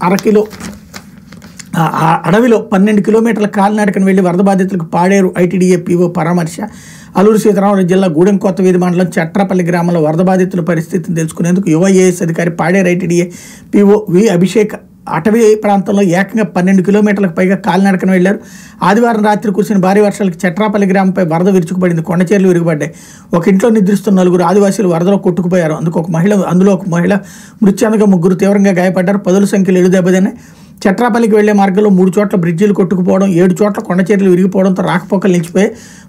అరకిలో అడవిలో 12 కిలోమీటర్ల కాలినడకన వెళ్లి వరద బాధితులకు పాడేరు ఐటీడీఏ పీఓ పరామర్శ. అల్లూరు సీతారామరాజు జిల్లా గూడెం కొత్త వీధి మండలం చట్రపల్లి గ్రామంలో వరద బాధితుల పరిస్థితిని తెలుసుకునేందుకు యువ ఐఏఎస్ అధికారి పాడేరు ఐటీడీఏ పీఓ వి అభిషేక్ అటవీ ప్రాంతంలో ఏకంగా 12 కిలోమీటర్లకు పైగా కాలినడకన వెళ్లారు. ఆదివారం రాత్రి కురిసిన భారీ వర్షాలకు చట్రాపల్లి గ్రామంపై వరద విరుచుకుపడింది. కొండచేర్లు విరుగుపడ్డాయి. ఒక ఇంట్లో నిద్రిస్తున్న 9 ఆదివాసీలు వరదలో కొట్టుకుపోయారు. అందులో ఒక మహిళ మృతి చెందగా 3 తీవ్రంగా గాయపడ్డారు. పదుల సంఖ్యలో ఎడు దెబ్బతిన్నాయి. చట్రాపల్లికి వెళ్లే మార్గంలో 3 చోట్ల బ్రిడ్జిలు కొట్టుకుపోవడం, 7 చోట్ల కొండచేర్లు విరిగిపోవడంతో రాకపోకలు నిలిచిపోయి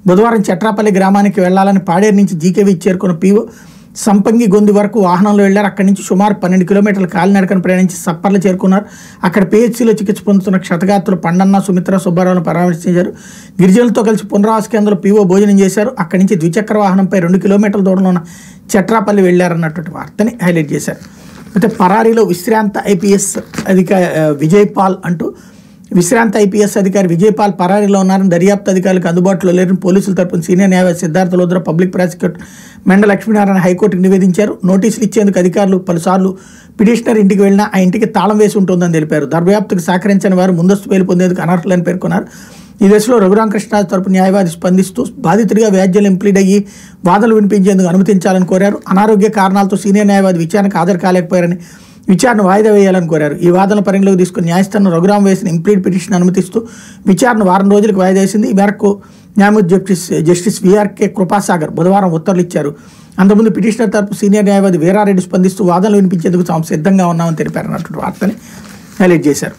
బుధవారం చట్రాపల్లి గ్రామానికి వెళ్లాలని పాడేరు నుంచి జీకేవీ చేరుకున్న పీఓ సంపంగి గొంది వరకు వాహనంలో వెళ్లారు. అక్కడి నుంచి సుమారు 12 కిలోమీటర్ల కాలినడకను ప్రయాణించి సప్పర్లు చేరుకున్నారు. అక్కడ పిహెచ్సిలో చికిత్స పొందుతున్న క్షతగాత్రులు పండన్న, సుమిత్ర, సుబ్బారావును పరామర్శించారు. గిరిజనులతో కలిసి పునరావాస కేంద్రంలో పీఓ భోజనం చేశారు. అక్కడి నుంచి ద్విచక్ర వాహనంపై 2 కిలోమీటర్ల దూరంలో ఉన్న చట్రాపల్లి వెళ్లారన్నటువంటి వార్తని హైలైట్ చేశారు. అయితే పరారీలో విశ్రాంత ఐపీఎస్ అధికారి విజయపాల్ అంటూ విశ్రాంత ఐపీఎస్ అధికారి విజయపాల్ పరారీలో ఉన్నారని దర్యాప్తు అధికారులకు అందుబాటులో లేరని పోలీసుల తరపున సీనియర్ న్యాయవాది సిద్ధార్థ లోద్రా పబ్లిక్ ప్రాసిక్యూటర్ మెండ లక్ష్మీనారాయణ హైకోర్టుకు నివేదించారు. నోటీసులు ఇచ్చేందుకు అధికారులు పలుసార్లు పిటిషనర్ ఇంటికి వెళ్ళినా ఆ ఇంటికి తాళం వేసి ఉంటుందని తెలిపారు. దర్యాప్తుకు సహకరించని వారు ముందస్తు బెయిల్ పొందేందుకు అనర్హులని పేర్కొన్నారు. ఈ దశలో రఘురామకృష్ణరాజు తరపు న్యాయవాది స్పందిస్తూ బాధితుడిగా వ్యాజ్యాలు ఇంప్లీడ్ అయ్యి వాదనలు వినిపించేందుకు అనుమతించాలని కోరారు. అనారోగ్య కారణాలతో సీనియర్ న్యాయవాది విచారణకు హాజరు కాలేకపోయారని విచారణ వాయిదా వేయాలని కోరారు. ఈ వాదనల పరిగణలోకి తీసుకుని న్యాయస్థానం రఘురాం వేసిన ఇంప్లీడ్ పిటిషన్ అనుమతిస్తూ విచారణ వారం రోజులకు వాయిదా వేసింది. ఈ మేరకు న్యాయమూర్తి జస్టిస్ విఆర్కే కృపాసాగర్ బుధవారం ఉత్తర్వులు ఇచ్చారు. అంతకుముందు పిటిషనర్ తరపు సీనియర్ న్యాయవాది వీరారెడ్డి స్పందిస్తూ వాదనలు వినిపించేందుకు తాము సిద్ధంగా ఉన్నామని తెలిపారన్నటువంటి వార్తని హైలైట్ చేశారు.